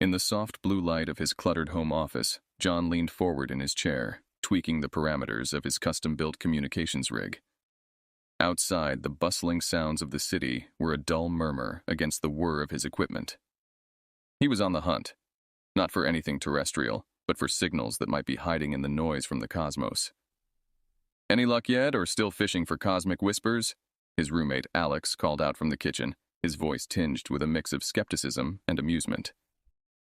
In the soft blue light of his cluttered home office, John leaned forward in his chair, tweaking the parameters of his custom-built communications rig. Outside, the bustling sounds of the city were a dull murmur against the whir of his equipment. He was on the hunt, not for anything terrestrial, but for signals that might be hiding in the noise from the cosmos. "Any luck yet, or still fishing for cosmic whispers?" his roommate Alex called out from the kitchen, his voice tinged with a mix of skepticism and amusement.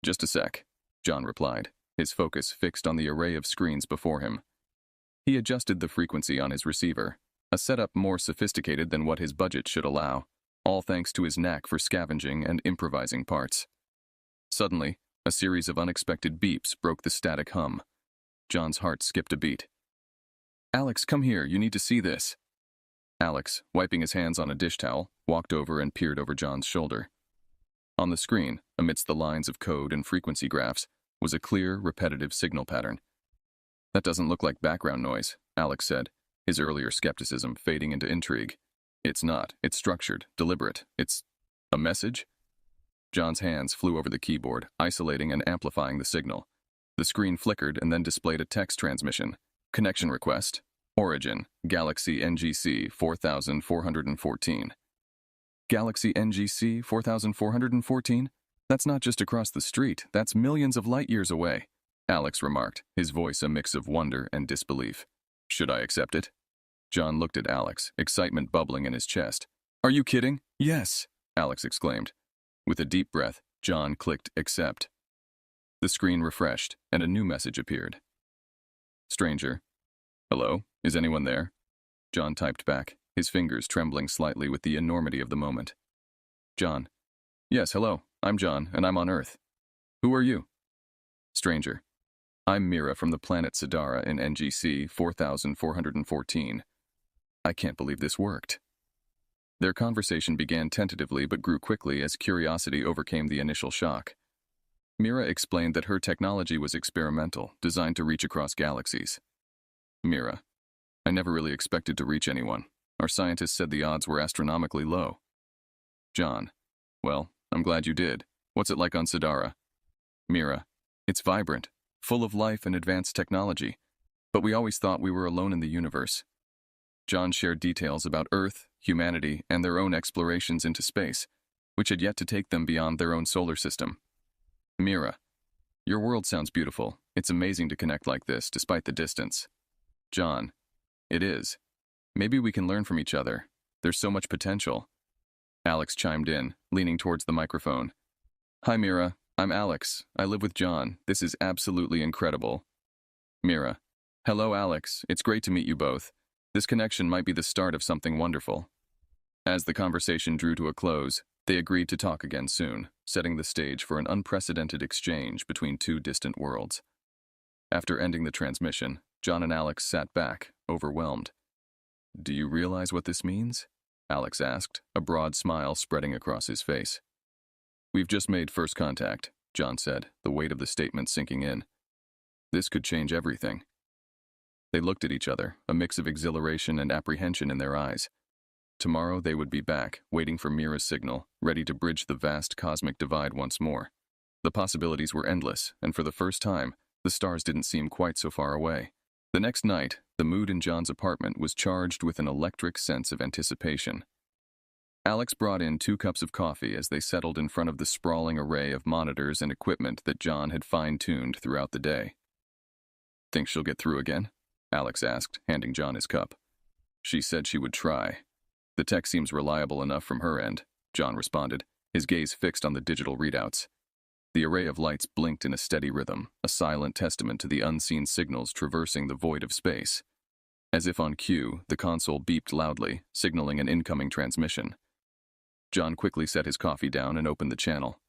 "Just a sec," John replied, his focus fixed on the array of screens before him. He adjusted the frequency on his receiver, a setup more sophisticated than what his budget should allow, all thanks to his knack for scavenging and improvising parts. Suddenly, a series of unexpected beeps broke the static hum. John's heart skipped a beat. "Alex, come here, you need to see this." Alex, wiping his hands on a dish towel, walked over and peered over John's shoulder. On the screen, amidst the lines of code and frequency graphs, was a clear, repetitive signal pattern. "That doesn't look like background noise," Alex said, his earlier skepticism fading into intrigue. "It's not. It's structured, deliberate. It's a message?" John's hands flew over the keyboard, isolating and amplifying the signal. The screen flickered and then displayed a text transmission. "Connection request. Origin, Galaxy NGC 4414. Galaxy NGC 4414? That's not just across the street, that's millions of light years away," Alex remarked, his voice a mix of wonder and disbelief. "Should I accept it?" John looked at Alex, excitement bubbling in his chest. "Are you kidding?" "Yes," Alex exclaimed. With a deep breath, John clicked accept. The screen refreshed, and a new message appeared. "Stranger. Hello, is anyone there?" John typed back, his fingers trembling slightly with the enormity of the moment. John. "Yes, hello, I'm John, and I'm on Earth. Who are you?" Stranger. "I'm Mira from the planet Sidara in NGC 4414. I can't believe this worked." Their conversation began tentatively but grew quickly as curiosity overcame the initial shock. Mira explained that her technology was experimental, designed to reach across galaxies. Mira. "I never really expected to reach anyone. Our scientists said the odds were astronomically low." John. "Well, I'm glad you did. What's it like on Sidara?" Mira. "It's vibrant, full of life and advanced technology, but we always thought we were alone in the universe." John shared details about Earth, humanity, and their own explorations into space, which had yet to take them beyond their own solar system. Mira. "Your world sounds beautiful. It's amazing to connect like this, despite the distance." John. "It is. Maybe we can learn from each other. There's so much potential." Alex chimed in, leaning towards the microphone. "Hi, Mira. I'm Alex. I live with John. This is absolutely incredible." Mira. "Hello, Alex. It's great to meet you both. This connection might be the start of something wonderful." As the conversation drew to a close, they agreed to talk again soon, setting the stage for an unprecedented exchange between two distant worlds. After ending the transmission, John and Alex sat back, overwhelmed. "Do you realize what this means?" Alex asked, a broad smile spreading across his face. "We've just made first contact," John said, the weight of the statement sinking in. "This could change everything." They looked at each other, a mix of exhilaration and apprehension in their eyes. Tomorrow they would be back, waiting for Mira's signal, ready to bridge the vast cosmic divide once more. The possibilities were endless, and for the first time, the stars didn't seem quite so far away. The next night, the mood in John's apartment was charged with an electric sense of anticipation. Alex brought in 2 cups of coffee as they settled in front of the sprawling array of monitors and equipment that John had fine-tuned throughout the day. "Think she'll get through again?" Alex asked, handing John his cup. "She said she would try. The tech seems reliable enough from her end," John responded, his gaze fixed on the digital readouts. The array of lights blinked in a steady rhythm, a silent testament to the unseen signals traversing the void of space. As if on cue, the console beeped loudly, signaling an incoming transmission. John quickly set his coffee down and opened the channel.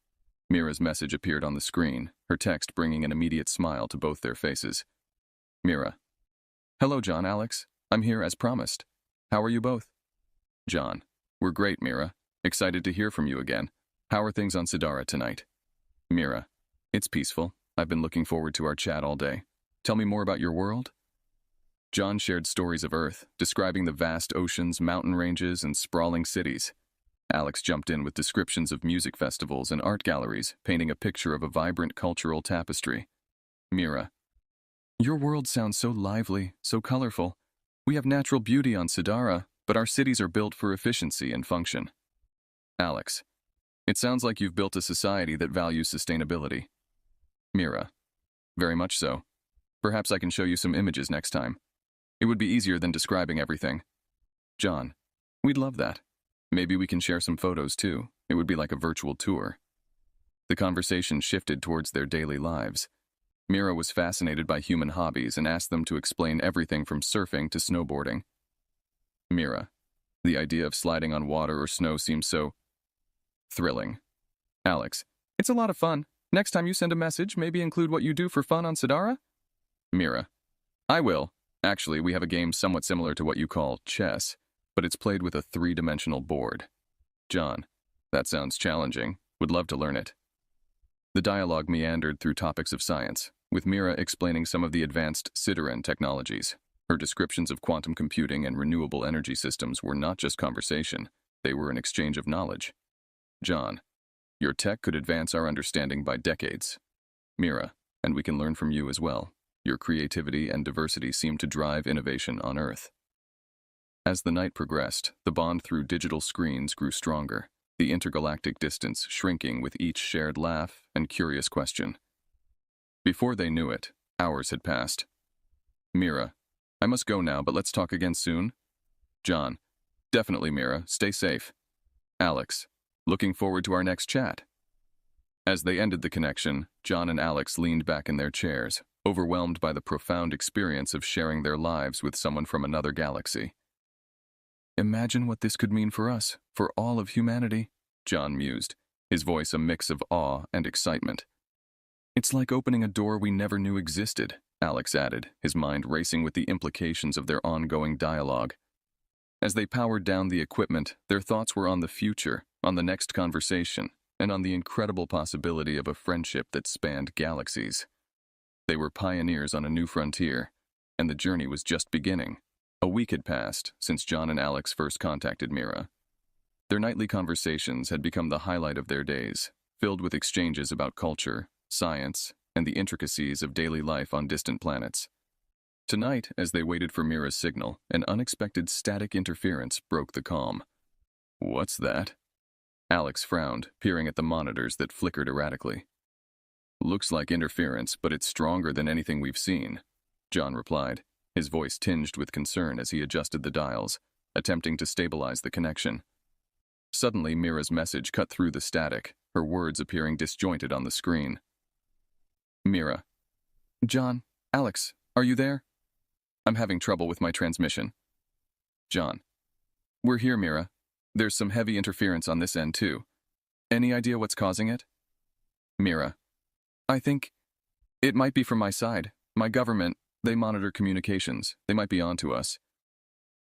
Mira's message appeared on the screen, her text bringing an immediate smile to both their faces. Mira. "Hello, John, Alex. I'm here as promised. How are you both?" John. "We're great, Mira. Excited to hear from you again. How are things on Sidara tonight?" Mira. "It's peaceful. I've been looking forward to our chat all day. Tell me more about your world." John shared stories of Earth, describing the vast oceans, mountain ranges, and sprawling cities. Alex jumped in with descriptions of music festivals and art galleries, painting a picture of a vibrant cultural tapestry. Mira. Your world sounds so lively, so colorful. We have natural beauty on Sidara, but our cities are built for efficiency and function. Alex. It sounds like you've built a society that values sustainability. Mira. Very much so. Perhaps I can show you some images next time. It would be easier than describing everything. John. We'd love that. Maybe we can share some photos too. It would be like a virtual tour. The conversation shifted towards their daily lives. Mira was fascinated by human hobbies and asked them to explain everything from surfing to snowboarding. Mira. The idea of sliding on water or snow seems so thrilling. Alex. It's a lot of fun. Next time you send a message, maybe include what you do for fun on Sidara? Mira. I will. Actually, we have a game somewhat similar to what you call chess, but it's played with a three-dimensional board. John. That sounds challenging. Would love to learn it. The dialogue meandered through topics of science, with Mira explaining some of the advanced Siderean technologies. Her descriptions of quantum computing and renewable energy systems were not just conversation, they were an exchange of knowledge. John. Your tech could advance our understanding by decades. Mira. And we can learn from you as well. Your creativity and diversity seem to drive innovation on Earth. As the night progressed, the bond through digital screens grew stronger, the intergalactic distance shrinking with each shared laugh and curious question. Before they knew it, hours had passed. Mira. I must go now, but let's talk again soon. John. Definitely, Mira. Stay safe. Alex. Looking forward to our next chat. As they ended the connection, John and Alex leaned back in their chairs, overwhelmed by the profound experience of sharing their lives with someone from another galaxy. Imagine what this could mean for us, for all of humanity, John mused, his voice a mix of awe and excitement. It's like opening a door we never knew existed, Alex added, his mind racing with the implications of their ongoing dialogue. As they powered down the equipment, their thoughts were on the future, on the next conversation, and on the incredible possibility of a friendship that spanned galaxies. They were pioneers on a new frontier, and the journey was just beginning. A week had passed since John and Alex first contacted Mira. Their nightly conversations had become the highlight of their days, filled with exchanges about culture, science, and the intricacies of daily life on distant planets. Tonight, as they waited for Mira's signal, an unexpected static interference broke the calm. What's that? Alex frowned, peering at the monitors that flickered erratically. Looks like interference, but it's stronger than anything we've seen, John replied, his voice tinged with concern as he adjusted the dials, attempting to stabilize the connection. Suddenly, Mira's message cut through the static, her words appearing disjointed on the screen. Mira. John, Alex, are you there? I'm having trouble with my transmission. John. We're here, Mira. There's some heavy interference on this end, too. Any idea what's causing it? Mira. I think it might be from my side. My government, they monitor communications. They might be onto us.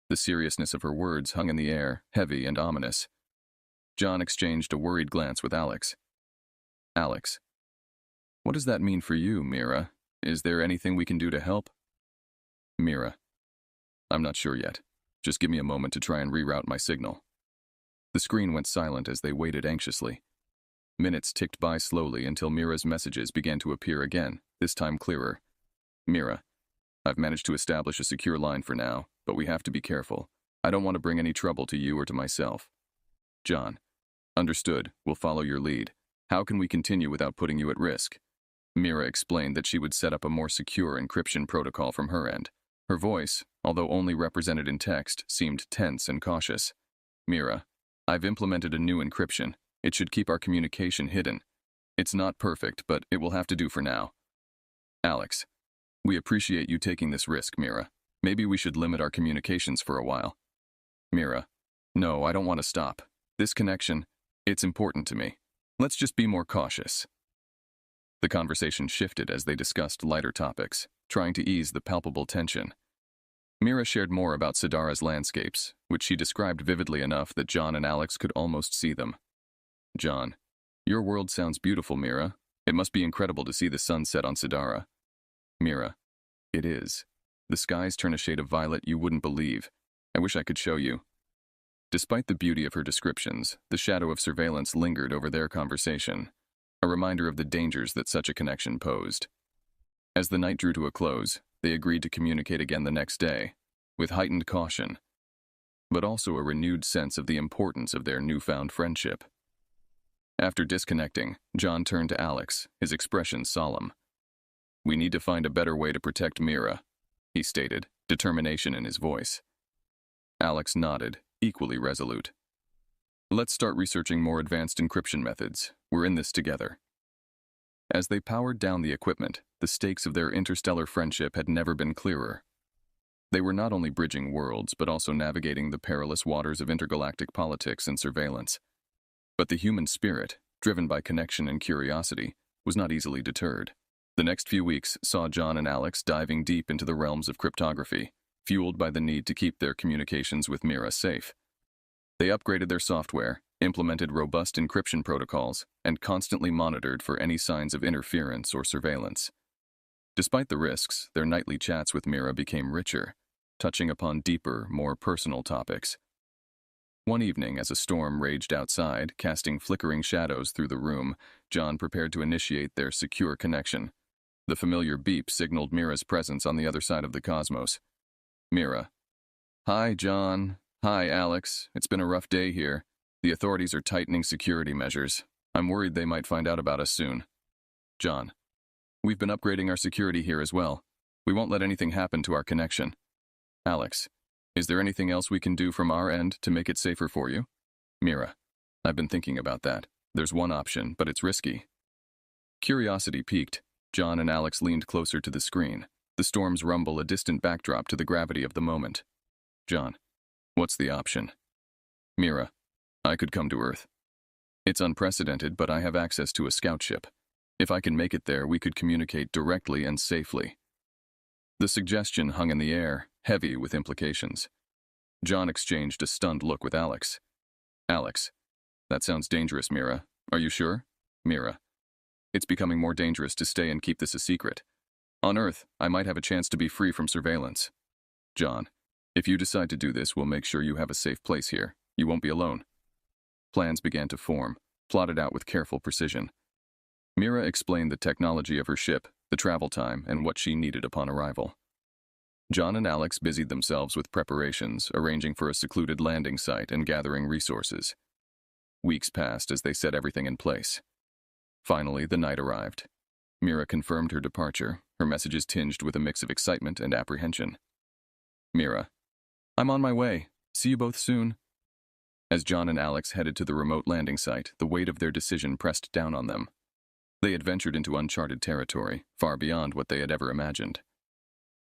The seriousness of her words hung in the air, heavy and ominous. John exchanged a worried glance with Alex. Alex. What does that mean for you, Mira? Is there anything we can do to help? Mira. I'm not sure yet. Just give me a moment to try and reroute my signal. The screen went silent as they waited anxiously. Minutes ticked by slowly until Mira's messages began to appear again, this time clearer. Mira. I've managed to establish a secure line for now, but we have to be careful. I don't want to bring any trouble to you or to myself. John. Understood. We'll follow your lead. How can we continue without putting you at risk? Mira explained that she would set up a more secure encryption protocol from her end. Her voice, although only represented in text, seemed tense and cautious. Mira. I've implemented a new encryption. It should keep our communication hidden. It's not perfect, but it will have to do for now. Alex. We appreciate you taking this risk, Mira. Maybe we should limit our communications for a while. Mira. No, I don't want to stop. This connection, it's important to me. Let's just be more cautious. The conversation shifted as they discussed lighter topics, trying to ease the palpable tension. Mira shared more about Sidara's landscapes, which she described vividly enough that John and Alex could almost see them. John. Your world sounds beautiful, Mira. It must be incredible to see the sun set on Sidara. Mira. It is. The skies turn a shade of violet you wouldn't believe. I wish I could show you. Despite the beauty of her descriptions, the shadow of surveillance lingered over their conversation, a reminder of the dangers that such a connection posed. As the night drew to a close, they agreed to communicate again the next day, with heightened caution, but also a renewed sense of the importance of their newfound friendship. After disconnecting, John turned to Alex, his expression solemn. "We need to find a better way to protect Mira," he stated, determination in his voice. Alex nodded, equally resolute. "Let's start researching more advanced encryption methods. We're in this together." As they powered down the equipment, the stakes of their interstellar friendship had never been clearer. They were not only bridging worlds, but also navigating the perilous waters of intergalactic politics and surveillance. But the human spirit, driven by connection and curiosity, was not easily deterred. The next few weeks saw John and Alex diving deep into the realms of cryptography, fueled by the need to keep their communications with Mira safe. They upgraded their software, implemented robust encryption protocols, and constantly monitored for any signs of interference or surveillance. Despite the risks, their nightly chats with Mira became richer, touching upon deeper, more personal topics. One evening, as a storm raged outside, casting flickering shadows through the room, John prepared to initiate their secure connection. The familiar beep signaled Mira's presence on the other side of the cosmos. Mira. "Hi, John. Hi, Alex. It's been a rough day here. The authorities are tightening security measures. I'm worried they might find out about us soon." John. "We've been upgrading our security here as well. We won't let anything happen to our connection." Alex. "Is there anything else we can do from our end to make it safer for you?" Mira. "I've been thinking about that. There's one option, but it's risky." Curiosity piqued. John and Alex leaned closer to the screen, the storm's rumble a distant backdrop to the gravity of the moment. John. "What's the option?" Mira. "I could come to Earth. It's unprecedented, but I have access to a scout ship. If I can make it there, we could communicate directly and safely." The suggestion hung in the air, heavy with implications. John exchanged a stunned look with Alex. Alex. "That sounds dangerous, Mira. Are you sure?" Mira. "It's becoming more dangerous to stay and keep this a secret. On Earth, I might have a chance to be free from surveillance." John. "If you decide to do this, we'll make sure you have a safe place here. You won't be alone." Plans began to form, plotted out with careful precision. Mira explained the technology of her ship, the travel time, and what she needed upon arrival. John and Alex busied themselves with preparations, arranging for a secluded landing site and gathering resources. Weeks passed as they set everything in place. Finally, the night arrived. Mira confirmed her departure, her messages tinged with a mix of excitement and apprehension. Mira. "I'm on my way. See you both soon." As John and Alex headed to the remote landing site, the weight of their decision pressed down on them. They had ventured into uncharted territory, far beyond what they had ever imagined.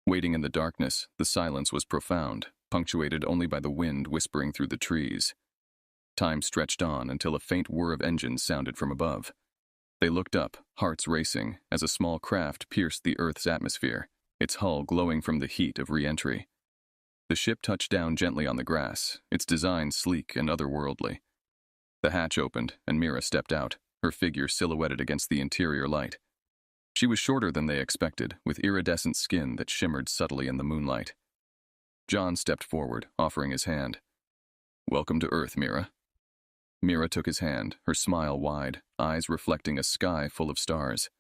Waiting in the darkness, the silence was profound, punctuated only by the wind whispering through the trees. Time stretched on until a faint whir of engines sounded from above. They looked up, hearts racing, as a small craft pierced the Earth's atmosphere, its hull glowing from the heat of re-entry. The ship touched down gently on the grass, its design sleek and otherworldly. The hatch opened, and Mira stepped out, her figure silhouetted against the interior light. She was shorter than they expected, with iridescent skin that shimmered subtly in the moonlight. John stepped forward, offering his hand. "Welcome to Earth, Mira." Mira took his hand, her smile wide, eyes reflecting a sky full of stars.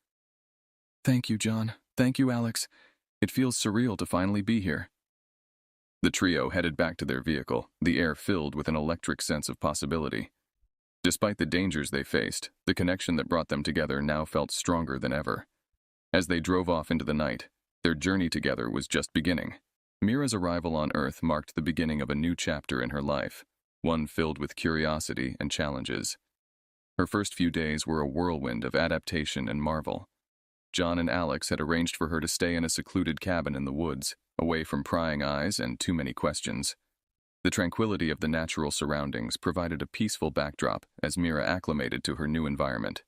"Thank you, John. Thank you, Alex. It feels surreal to finally be here." The trio headed back to their vehicle, the air filled with an electric sense of possibility. Despite the dangers they faced, the connection that brought them together now felt stronger than ever. As they drove off into the night, their journey together was just beginning. Mira's arrival on Earth marked the beginning of a new chapter in her life, one filled with curiosity and challenges. Her first few days were a whirlwind of adaptation and marvel. John and Alex had arranged for her to stay in a secluded cabin in the woods, away from prying eyes and too many questions. The tranquility of the natural surroundings provided a peaceful backdrop as Mira acclimated to her new environment.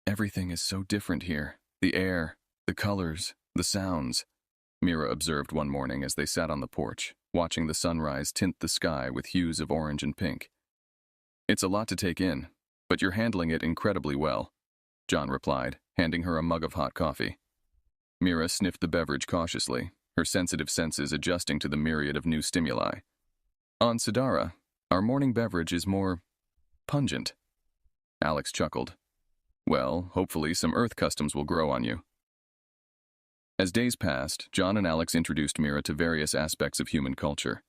"Everything is so different here. The air, the colors, the sounds," Mira observed one morning as they sat on the porch, watching the sunrise tint the sky with hues of orange and pink. "It's a lot to take in, but you're handling it incredibly well," John replied, handing her a mug of hot coffee. Mira sniffed the beverage cautiously, her sensitive senses adjusting to the myriad of new stimuli. "On Sidara, Our morning beverage is more pungent. Alex chuckled. Well, hopefully some Earth customs will grow on you. As days passed, John and Alex introduced Mira to various aspects of human culture.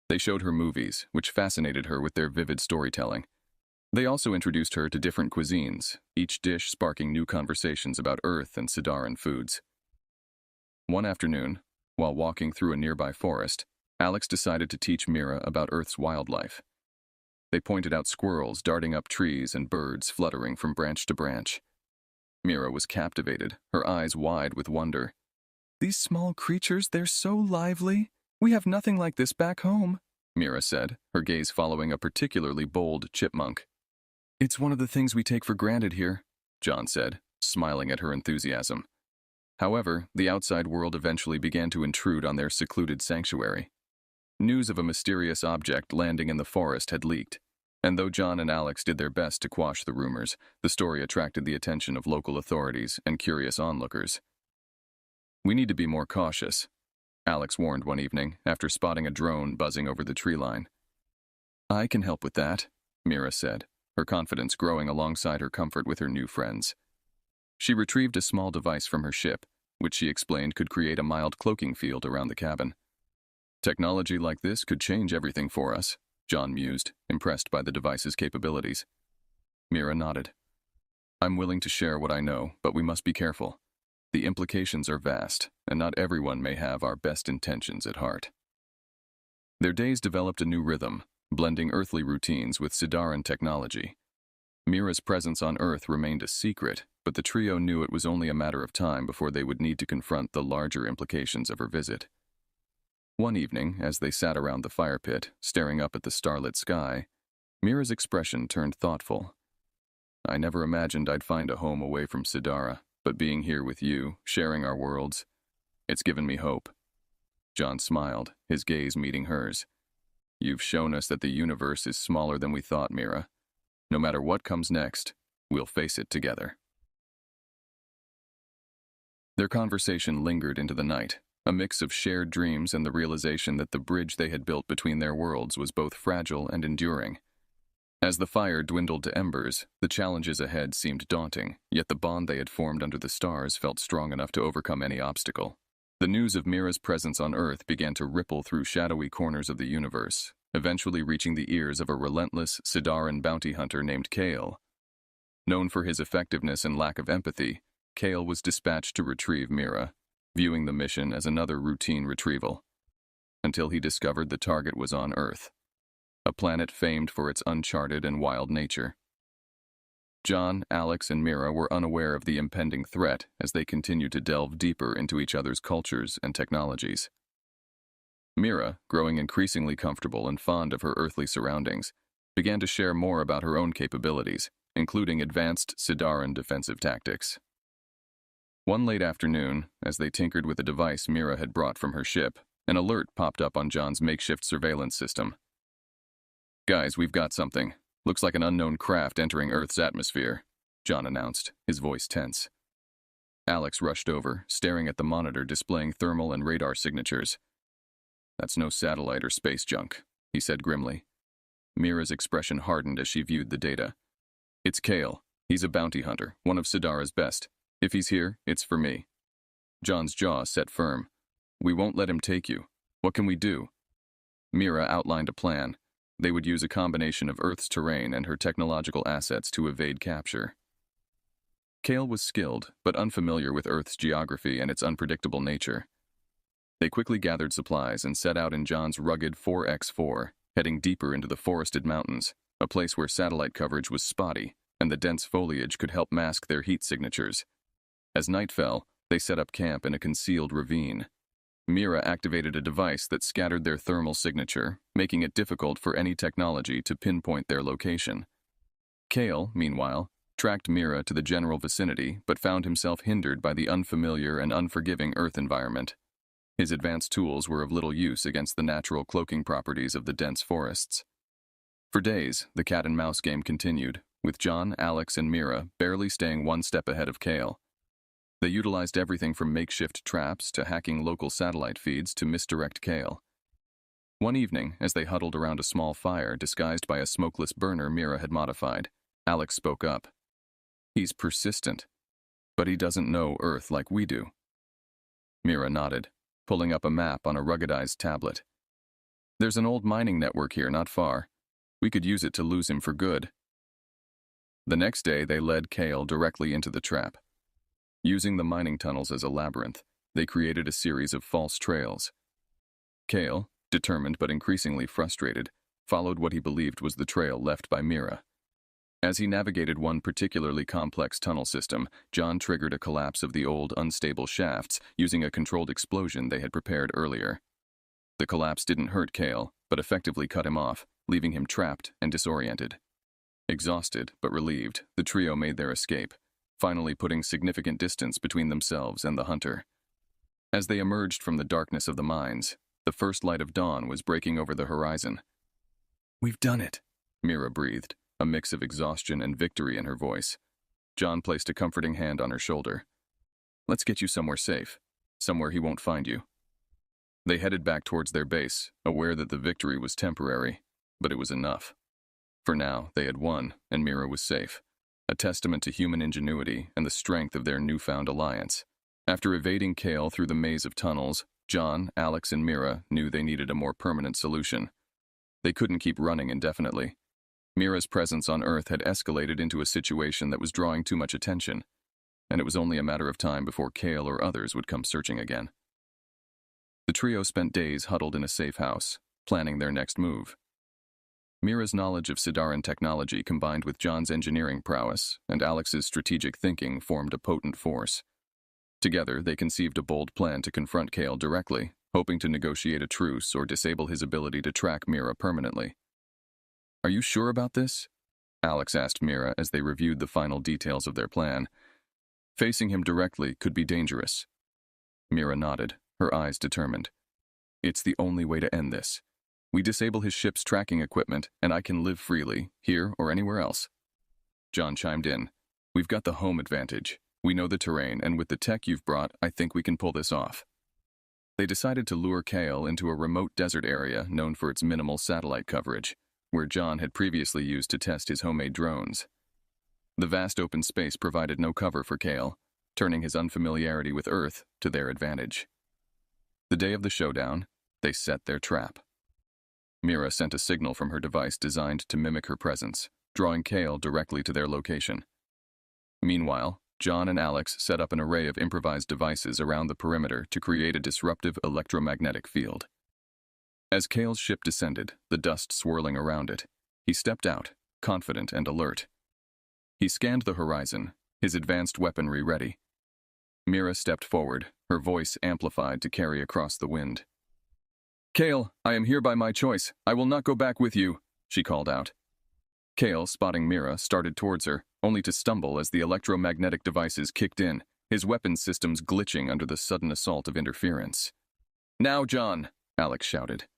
They showed her movies, which fascinated her with their vivid storytelling. They also introduced her to different cuisines, each dish sparking new conversations about Earth and Sidaran foods. One afternoon, while walking through a nearby forest, Alex decided to teach Mira about Earth's wildlife. They pointed out squirrels darting up trees and birds fluttering from branch to branch. Mira was captivated, her eyes wide with wonder. "These small creatures, they're so lively. We have nothing like this back home," Mira said, her gaze following a particularly bold chipmunk. "It's one of the things we take for granted here," John said, smiling at her enthusiasm. However, the outside world eventually began to intrude on their secluded sanctuary. News of a mysterious object landing in the forest had leaked, and though John and Alex did their best to quash the rumors, the story attracted the attention of local authorities and curious onlookers. "We need to be more cautious," Alex warned one evening after spotting a drone buzzing over the tree line. "I can help with that," Mira said, her confidence growing alongside her comfort with her new friends. She retrieved a small device from her ship, which she explained could create a mild cloaking field around the cabin. "Technology like this could change everything for us," John mused, impressed by the device's capabilities. Mira nodded. "I'm willing to share what I know, but we must be careful. The implications are vast, and not everyone may have our best intentions at heart." Their days developed a new rhythm, blending earthly routines with Sidaran technology. Mira's presence on Earth remained a secret, but the trio knew it was only a matter of time before they would need to confront the larger implications of her visit. One evening, as they sat around the fire pit, staring up at the starlit sky, Mira's expression turned thoughtful. "I never imagined I'd find a home away from Sidara, but being here with you, sharing our worlds, it's given me hope." John smiled, his gaze meeting hers. "You've shown us that the universe is smaller than we thought, Mira. No matter what comes next, we'll face it together." Their conversation lingered into the night, a mix of shared dreams and the realization that the bridge they had built between their worlds was both fragile and enduring. As the fire dwindled to embers, the challenges ahead seemed daunting, yet the bond they had formed under the stars felt strong enough to overcome any obstacle. The news of Mira's presence on Earth began to ripple through shadowy corners of the universe, eventually reaching the ears of a relentless Sidaran bounty hunter named Kale. Known for his effectiveness and lack of empathy, Kale was dispatched to retrieve Mira, viewing the mission as another routine retrieval, until he discovered the target was on Earth, a planet famed for its uncharted and wild nature. John, Alex, and Mira were unaware of the impending threat as they continued to delve deeper into each other's cultures and technologies. Mira, growing increasingly comfortable and fond of her earthly surroundings, began to share more about her own capabilities, including advanced Sidaran defensive tactics. One late afternoon, as they tinkered with a device Mira had brought from her ship, an alert popped up on John's makeshift surveillance system. "Guys, we've got something. Looks like an unknown craft entering Earth's atmosphere," John announced, his voice tense. Alex rushed over, staring at the monitor displaying thermal and radar signatures. "That's no satellite or space junk," he said grimly. Mira's expression hardened as she viewed the data. "It's Kale. He's a bounty hunter, one of Sidara's best. If he's here, it's for me." John's jaw set firm. "We won't let him take you. What can we do?" Mira outlined a plan. They would use a combination of Earth's terrain and her technological assets to evade capture. Kale was skilled, but unfamiliar with Earth's geography and its unpredictable nature. They quickly gathered supplies and set out in John's rugged 4x4, heading deeper into the forested mountains, a place where satellite coverage was spotty, and the dense foliage could help mask their heat signatures. As night fell, they set up camp in a concealed ravine. Mira activated a device that scattered their thermal signature, making it difficult for any technology to pinpoint their location. Kale, meanwhile, tracked Mira to the general vicinity but found himself hindered by the unfamiliar and unforgiving Earth environment. His advanced tools were of little use against the natural cloaking properties of the dense forests. For days, the cat-and-mouse game continued, with John, Alex, and Mira barely staying one step ahead of Kale. They utilized everything from makeshift traps to hacking local satellite feeds to misdirect Kale. One evening, as they huddled around a small fire disguised by a smokeless burner Mira had modified, Alex spoke up. He's persistent, but he doesn't know Earth like we do. Mira nodded, pulling up a map on a ruggedized tablet. There's an old mining network here not far. We could use it to lose him for good. The next day, they led Kale directly into the trap. Using the mining tunnels as a labyrinth, they created a series of false trails. Kale, determined but increasingly frustrated, followed what he believed was the trail left by Mira. As he navigated one particularly complex tunnel system, John triggered a collapse of the old, unstable shafts using a controlled explosion they had prepared earlier. The collapse didn't hurt Kale, but effectively cut him off, leaving him trapped and disoriented. Exhausted but relieved, the trio made their escape, finally putting significant distance between themselves and the hunter. As they emerged from the darkness of the mines, the first light of dawn was breaking over the horizon. "We've done it," Mira breathed, a mix of exhaustion and victory in her voice. John placed a comforting hand on her shoulder. "Let's get you somewhere safe, somewhere he won't find you." They headed back towards their base, aware that the victory was temporary, but it was enough. For now, they had won, and Mira was safe, a testament to human ingenuity and the strength of their newfound alliance. After evading Kale through the maze of tunnels, John, Alex, and Mira knew they needed a more permanent solution. They couldn't keep running indefinitely. Mira's presence on Earth had escalated into a situation that was drawing too much attention, and it was only a matter of time before Kale or others would come searching again. The trio spent days huddled in a safe house, planning their next move. Mira's knowledge of Sidaran technology combined with John's engineering prowess and Alex's strategic thinking formed a potent force. Together, they conceived a bold plan to confront Kale directly, hoping to negotiate a truce or disable his ability to track Mira permanently. "Are you sure about this?" Alex asked Mira as they reviewed the final details of their plan. "Facing him directly could be dangerous." Mira nodded, her eyes determined. "It's the only way to end this. We disable his ship's tracking equipment, and I can live freely, here or anywhere else." John chimed in. "We've got the home advantage. We know the terrain, and with the tech you've brought, I think we can pull this off." They decided to lure Kale into a remote desert area known for its minimal satellite coverage, where John had previously used to test his homemade drones. The vast open space provided no cover for Kale, turning his unfamiliarity with Earth to their advantage. The day of the showdown, they set their trap. Mira sent a signal from her device designed to mimic her presence, drawing Kale directly to their location. Meanwhile, John and Alex set up an array of improvised devices around the perimeter to create a disruptive electromagnetic field. As Kale's ship descended, the dust swirling around it, he stepped out, confident and alert. He scanned the horizon, his advanced weaponry ready. Mira stepped forward, her voice amplified to carry across the wind. "Kale, I am here by my choice. I will not go back with you," she called out. Kale, spotting Mira, started towards her, only to stumble as the electromagnetic devices kicked in, his weapons systems glitching under the sudden assault of interference. "Now, John!" Alex shouted.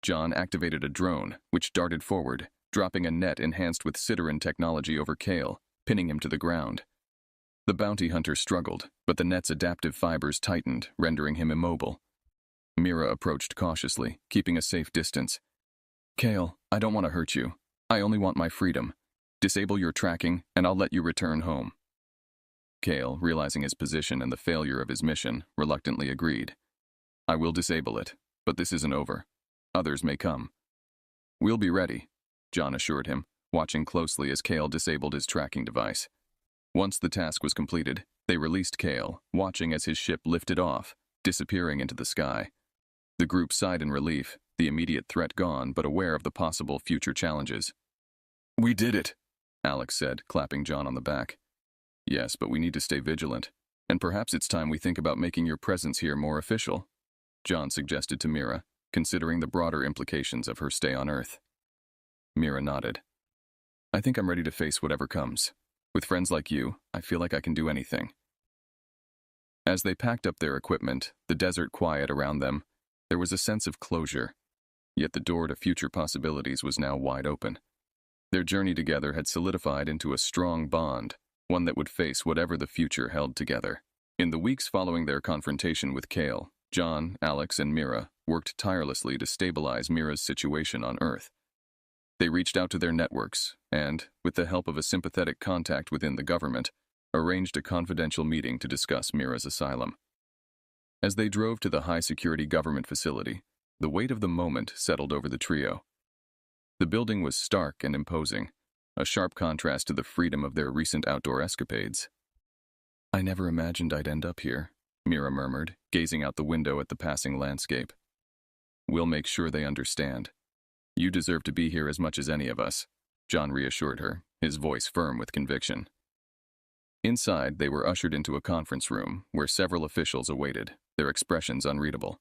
John activated a drone, which darted forward, dropping a net enhanced with Sidaran technology over Kale, pinning him to the ground. The bounty hunter struggled, but the net's adaptive fibers tightened, rendering him immobile. Mira approached cautiously, keeping a safe distance. "Kale, I don't want to hurt you. I only want my freedom. Disable your tracking, and I'll let you return home." Kale, realizing his position and the failure of his mission, reluctantly agreed. "I will disable it, but this isn't over. Others may come." "We'll be ready," John assured him, watching closely as Kale disabled his tracking device. Once the task was completed, they released Kale, watching as his ship lifted off, disappearing into the sky. The group sighed in relief, the immediate threat gone, but aware of the possible future challenges. "We did it," Alex said, clapping John on the back. "Yes, but we need to stay vigilant, and perhaps it's time we think about making your presence here more official," John suggested to Mira, considering the broader implications of her stay on Earth. Mira nodded. "I think I'm ready to face whatever comes. With friends like you, I feel like I can do anything." As they packed up their equipment, the desert quiet around them, there was a sense of closure. Yet the door to future possibilities was now wide open. Their journey together had solidified into a strong bond, one that would face whatever the future held together. In the weeks following their confrontation with Kale, John, Alex, and Mira worked tirelessly to stabilize Mira's situation on Earth. They reached out to their networks and, with the help of a sympathetic contact within the government, arranged a confidential meeting to discuss Mira's asylum. As they drove to the high-security government facility, the weight of the moment settled over the trio. The building was stark and imposing, a sharp contrast to the freedom of their recent outdoor escapades. "I never imagined I'd end up here," Mira murmured, gazing out the window at the passing landscape. "We'll make sure they understand. You deserve to be here as much as any of us," John reassured her, his voice firm with conviction. Inside, they were ushered into a conference room where several officials awaited, their expressions unreadable.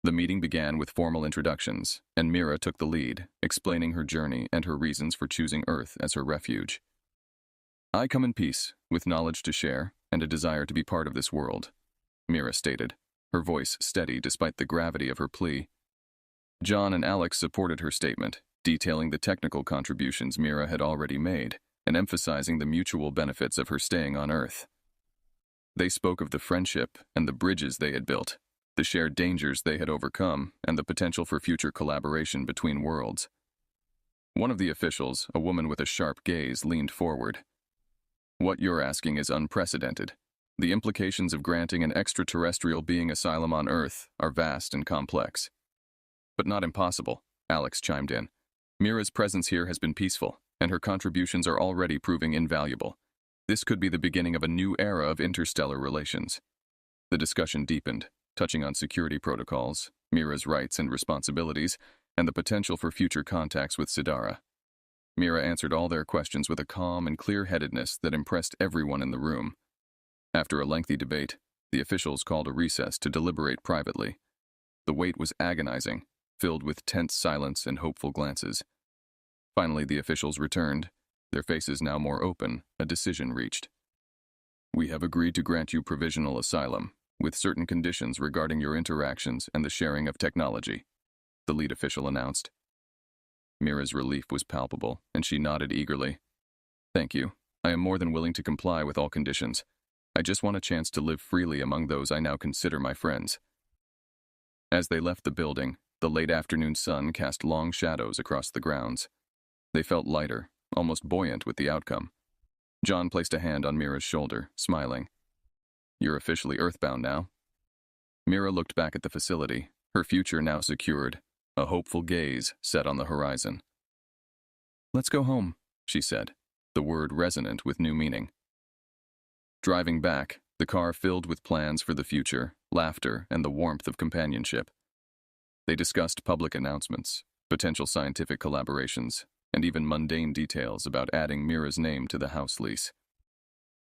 The meeting began with formal introductions, and Mira took the lead, explaining her journey and her reasons for choosing Earth as her refuge. "I come in peace, with knowledge to share, and a desire to be part of this world," Mira stated, her voice steady despite the gravity of her plea. John and Alex supported her statement, detailing the technical contributions Mira had already made, and emphasizing the mutual benefits of her staying on Earth. They spoke of the friendship and the bridges they had built, the shared dangers they had overcome, and the potential for future collaboration between worlds. One of the officials, a woman with a sharp gaze, leaned forward. "What you're asking is unprecedented. The implications of granting an extraterrestrial being asylum on Earth are vast and complex." "But not impossible," Alex chimed in. "Mira's presence here has been peaceful, and her contributions are already proving invaluable. This could be the beginning of a new era of interstellar relations." The discussion deepened, touching on security protocols, Mira's rights and responsibilities, and the potential for future contacts with Sidara. Mira answered all their questions with a calm and clear-headedness that impressed everyone in the room. After a lengthy debate, the officials called a recess to deliberate privately. The wait was agonizing, filled with tense silence and hopeful glances. Finally, the officials returned, their faces now more open, a decision reached. "We have agreed to grant you provisional asylum, with certain conditions regarding your interactions and the sharing of technology," the lead official announced. Mira's relief was palpable, and she nodded eagerly. "Thank you. I am more than willing to comply with all conditions. I just want a chance to live freely among those I now consider my friends." As they left the building, the late afternoon sun cast long shadows across the grounds. They felt lighter, almost buoyant with the outcome. John placed a hand on Mira's shoulder, smiling. "You're officially earthbound now." Mira looked back at the facility, her future now secured, a hopeful gaze set on the horizon. "Let's go home," she said, the word resonant with new meaning. Driving back, the car filled with plans for the future, laughter, and the warmth of companionship. They discussed public announcements, potential scientific collaborations, and even mundane details about adding Mira's name to the house lease.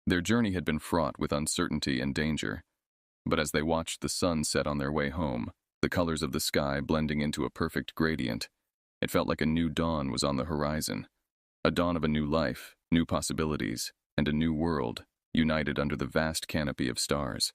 Their journey had been fraught with uncertainty and danger, but as they watched the sun set on their way home, the colors of the sky blending into a perfect gradient, it felt like a new dawn was on the horizon, a dawn of a new life, new possibilities, and a new world, united under the vast canopy of stars.